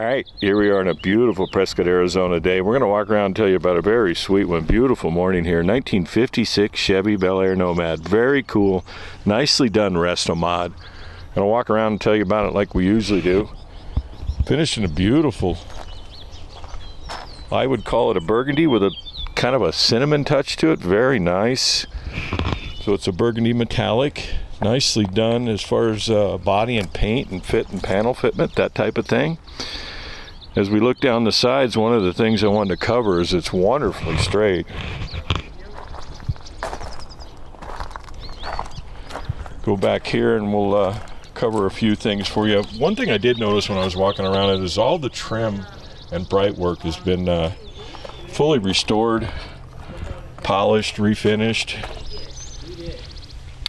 right, here we are in a beautiful Prescott, Arizona day. We're going to walk around and tell you about a very sweet one. Beautiful morning here. 1956 Chevy Bel-Air Nomad. Very cool. Nicely done Resto-Mod. Going to walk around and tell you about it like we usually do. Finished in a beautiful, I would call it a burgundy with a kind of a cinnamon touch to it. Very nice. So it's a burgundy metallic. Nicely done as far as body and paint and fit and panel fitment, that type of thing. As we look down the sides, one of the things I wanted to cover is it's wonderfully straight. Go back here and we'll cover a few things for you. One thing I did notice when I was walking around it is all the trim and bright work has been fully restored, polished, refinished.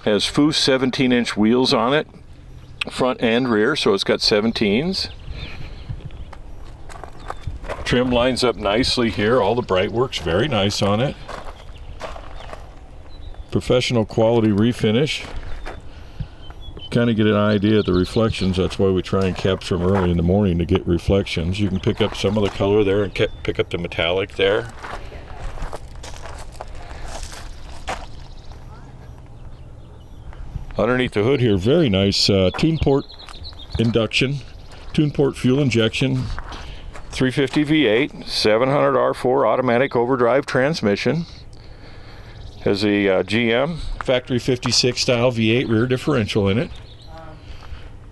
Has Foose 17-inch wheels on it, front and rear, so it's got 17s. Trim lines up nicely here. All the bright work's very nice on it. Professional quality refinish. Kind of get an idea of the reflections. That's why we try and capture them early in the morning to get reflections. You can pick up some of the color there and pick up the metallic there. Underneath the hood here, very nice tune port induction, tune port fuel injection, 350 V8, 700 R4 automatic overdrive transmission. Has a GM factory 56 style V8 rear differential in it.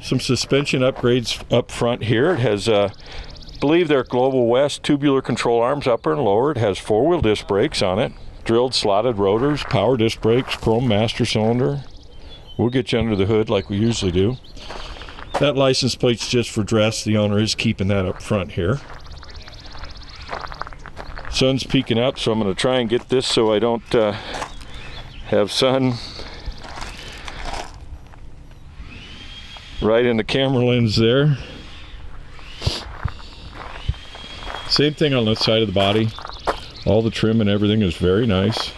Some suspension upgrades up front here. It has, I believe they're Global West tubular control arms, upper and lower. It has 4-wheel disc brakes on it, drilled slotted rotors, power disc brakes, chrome master cylinder. We'll get you under the hood like we usually do. That license plate's just for dress. The owner is keeping that up front here. Sun's peeking up, so I'm going to try and get this so I don't have sun right in the camera lens there. Same thing on the side of the body. All the trim and everything is very nice.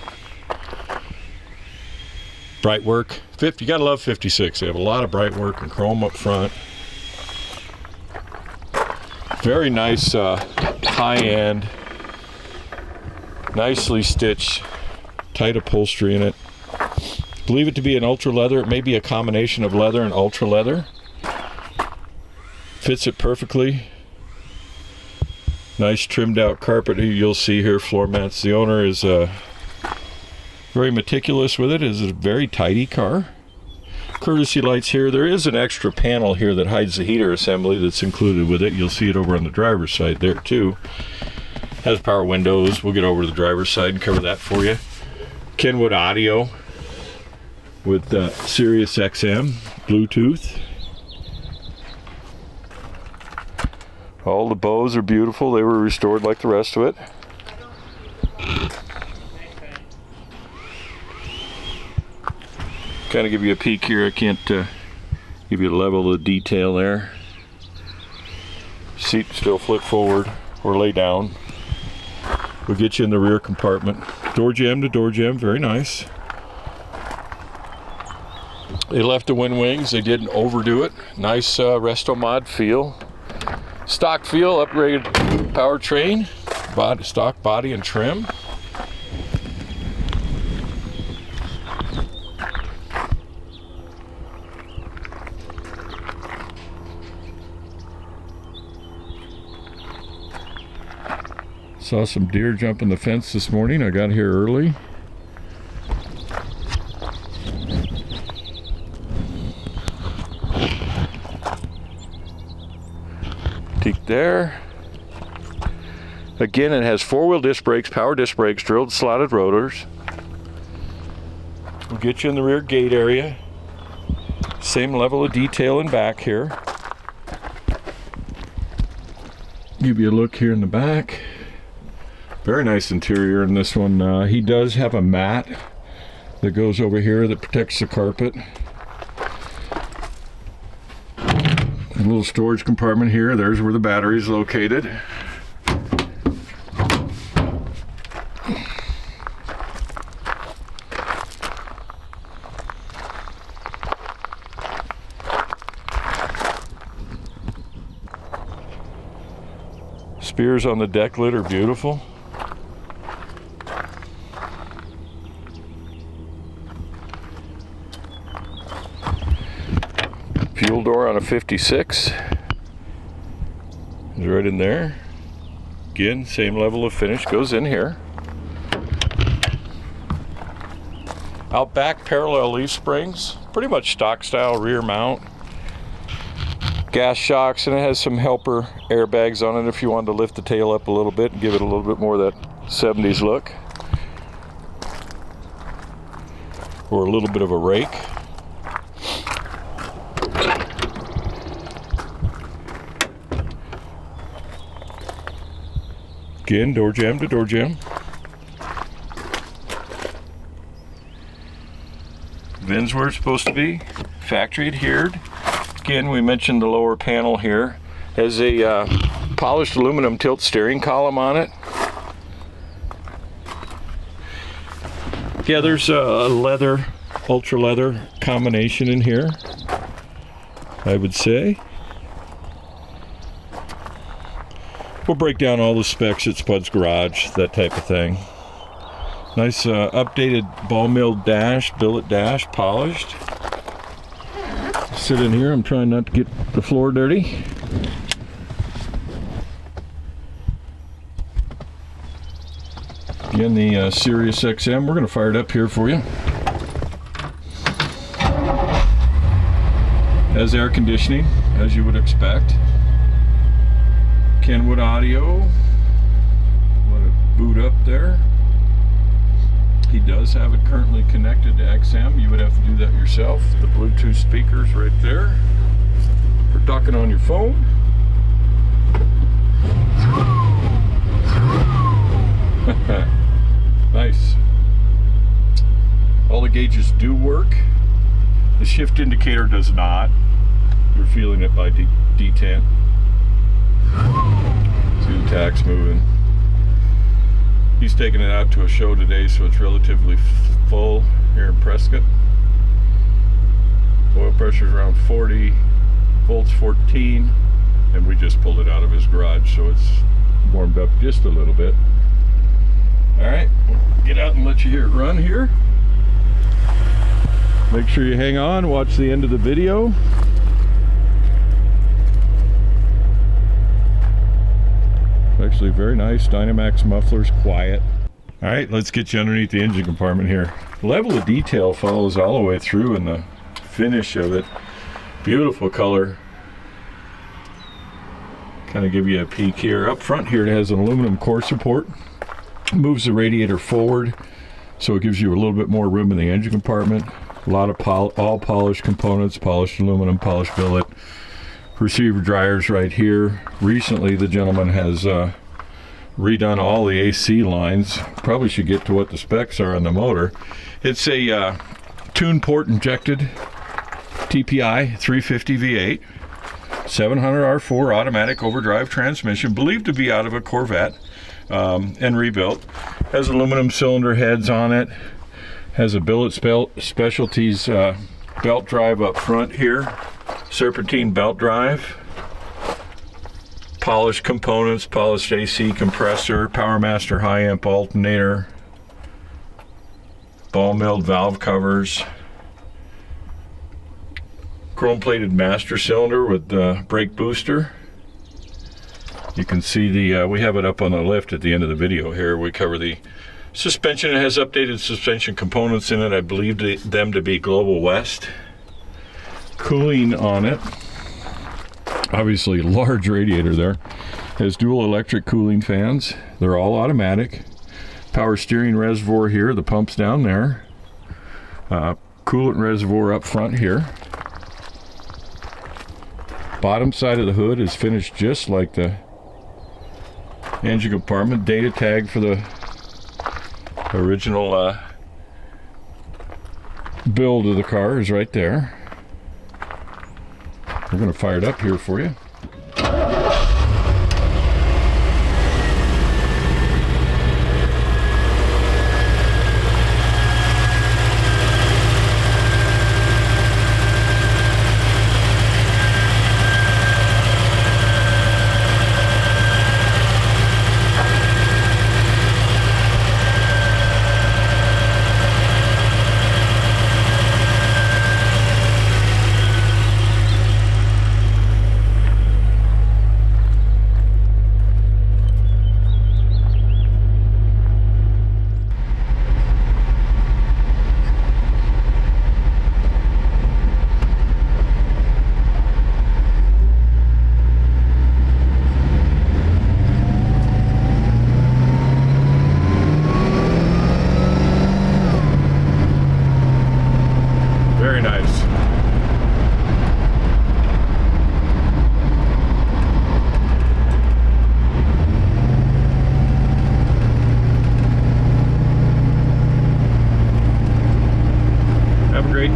Bright work. You gotta love 56. They have a lot of bright work and chrome up front. Very nice high-end, nicely stitched, tight upholstery in it. Believe it to be an ultra leather. It may be a combination of leather and ultra leather. Fits it perfectly. Nice trimmed out carpet you'll see here, floor mats. The owner is very meticulous with it. It's a very tidy car. Courtesy lights here. There is an extra panel here that hides the heater assembly that's included with it. You'll see it over on the driver's side there too. Has power windows. We'll get over to the driver's side and cover that for you. Kenwood audio with Sirius XM Bluetooth. All the bows are beautiful. They were restored like the rest of it. Kind of give you a peek here. I can't give you a level of detail there. Seat still flip forward or lay down. We'll get you in the rear compartment. Door jamb to door jamb, very nice. They left the wind wings. They didn't overdo it. Nice Resto-Mod feel. Stock feel, upgraded powertrain, stock body and trim. Saw some deer jumping the fence this morning. I got here early. Teak there. Again, it has 4-wheel disc brakes, power disc brakes, drilled slotted rotors. We'll get you in the rear gate area. Same level of detail in back here. Give you a look here in the back. Very nice interior in this one. He does have a mat that goes over here that protects the carpet. A little storage compartment here. There's where the battery is located. Spears on the deck lid are beautiful. Fuel door on a 56 is right in there. Again, same level of finish goes in here. Out back, parallel leaf springs, pretty much stock style rear mount. Gas shocks, and it has some helper airbags on it if you wanted to lift the tail up a little bit and give it a little bit more of that 70s look. Or a little bit of a rake. Again, door jamb to door jamb. VIN's where it's supposed to be. Factory adhered. Again, we mentioned the lower panel here has a polished aluminum tilt steering column on it. Yeah, there's a leather, ultra leather combination in here, I would say. We'll break down all the specs at Spud's Garage, that type of thing. Nice updated ball milled dash, billet dash, polished. Sit in here, I'm trying not to get the floor dirty. Again, the Sirius XM, we're going to fire it up here for you. Has air conditioning, as you would expect. Kenwood audio. Let it boot up there. He does have it currently connected to XM. You would have to do that yourself. The Bluetooth speakers right there for docking on your phone. Nice. All the gauges do work. The shift indicator does not. You're feeling it by detent. See the tach's moving. He's taking it out to a show today, so it's relatively full here in Prescott. Oil pressure is around 40, volts 14, and we just pulled it out of his garage, so it's warmed up just a little bit. All right, we'll get out and let you hear it run here. Make sure you hang on, watch the end of the video. Actually very nice. Dynamax mufflers, quiet. All right, let's get you underneath the engine compartment here. The level of detail follows all the way through in the finish of it. Beautiful color. Kind of give you a peek here. Up front here it has an aluminum core support. Moves the radiator forward, so it gives you a little bit more room in the engine compartment. A lot of all polished components, polished aluminum, polished billet. Receiver dryers right here. Recently the gentleman has redone all the AC lines. Probably should get to what the specs are on the motor. It's a tune port injected TPI 350 V8 700 R4 automatic overdrive transmission, believed to be out of a Corvette and rebuilt. Has aluminum cylinder heads on it. Has a billet specialties belt drive up front here. Serpentine belt drive, polished components, polished AC compressor, PowerMaster high amp alternator, ball milled valve covers, chrome plated master cylinder with brake booster. You can see the we have it up on the lift at the end of the video here. We cover the suspension. It has updated suspension components in it. I believe them to be Global West. Cooling on it, obviously large radiator there. Has dual electric cooling fans. They're all automatic. Power steering reservoir here, the pump's down there. Coolant reservoir up front here. Bottom side of the hood is finished just like the engine compartment. Data tag for the original build of the car is right there. We're going to fire it up here for you.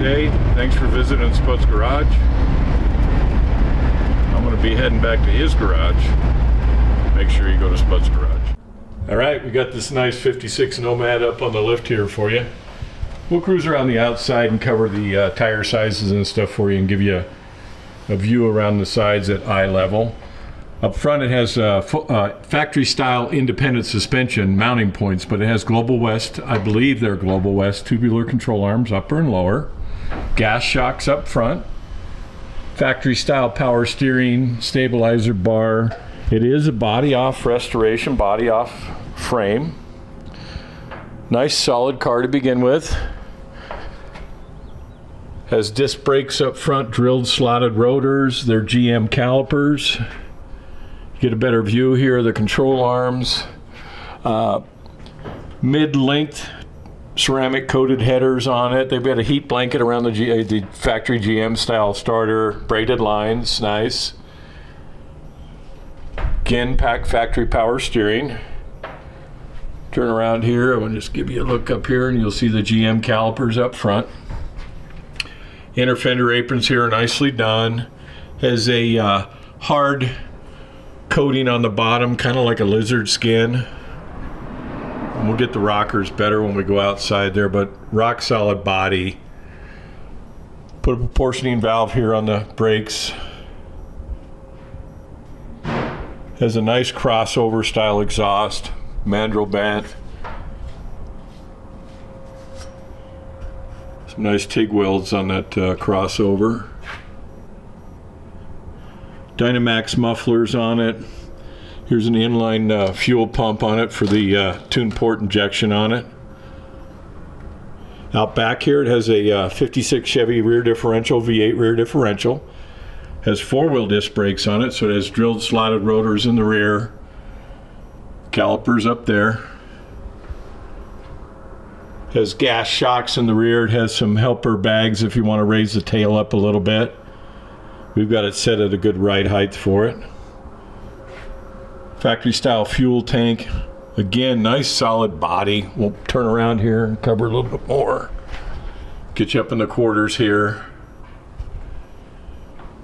day. Thanks for visiting Spud's Garage. I'm going to be heading back to his garage. Make sure you go to Spud's Garage. All right, we got this nice 56 Nomad up on the lift here for you. We'll cruise around the outside and cover the tire sizes and stuff for you and give you a view around the sides at eye level. Up front it has factory style independent suspension mounting points, but it has Global West, I believe they're Global West tubular control arms, upper and lower. Gas shocks up front. Factory style power steering, stabilizer bar. It is a body off restoration, body off frame. Nice solid car to begin with. Has disc brakes up front, drilled slotted rotors. They're GM calipers. Get a better view here of the control arms. Mid-length ceramic coated headers on it. They've got a heat blanket around the factory GM style starter. Braided lines, nice. Again, pack factory power steering. Turn around here. I want to just give you a look up here and you'll see the GM calipers up front. Inner fender aprons here are nicely done. Has a hard coating on the bottom, kind of like a lizard skin. And we'll get the rockers better when we go outside there, but rock solid body. Put a proportioning valve here on the brakes. Has a nice crossover style exhaust, mandrel bent. Some nice TIG welds on that crossover. Dynamax mufflers on it. Here's an inline fuel pump on it for the tune port injection on it. Out back here it has a 56 Chevy rear differential, V8 rear differential. Has four-wheel disc brakes on it, so it has drilled slotted rotors in the rear. Calipers up there. Has gas shocks in the rear. It has some helper bags if you want to raise the tail up a little bit. We've got it set at a good ride height for it. Factory style fuel tank. Again, nice solid body. We'll turn around here and cover a little bit more. Get you up in the quarters here.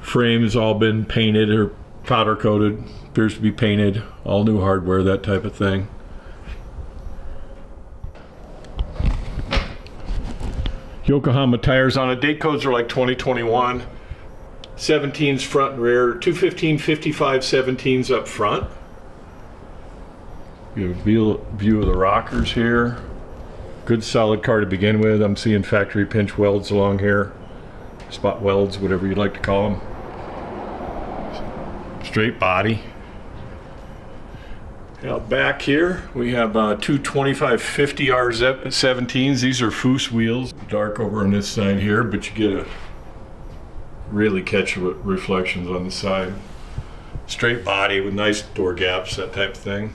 Frame's all been painted or powder coated. Appears to be painted. All new hardware, that type of thing. Yokohama tires on it. Date codes are like 2021. 17s front and rear, 215 55 17s up front. You have a view of the rockers here. Good solid car to begin with. I'm seeing factory pinch welds along here. Spot welds, whatever you'd like to call them. Straight body. Out back here we have two 2550 R17s. These are Foose wheels. Dark over on this side here, but you get a really catch reflections on the side. Straight body with nice door gaps, that type of thing.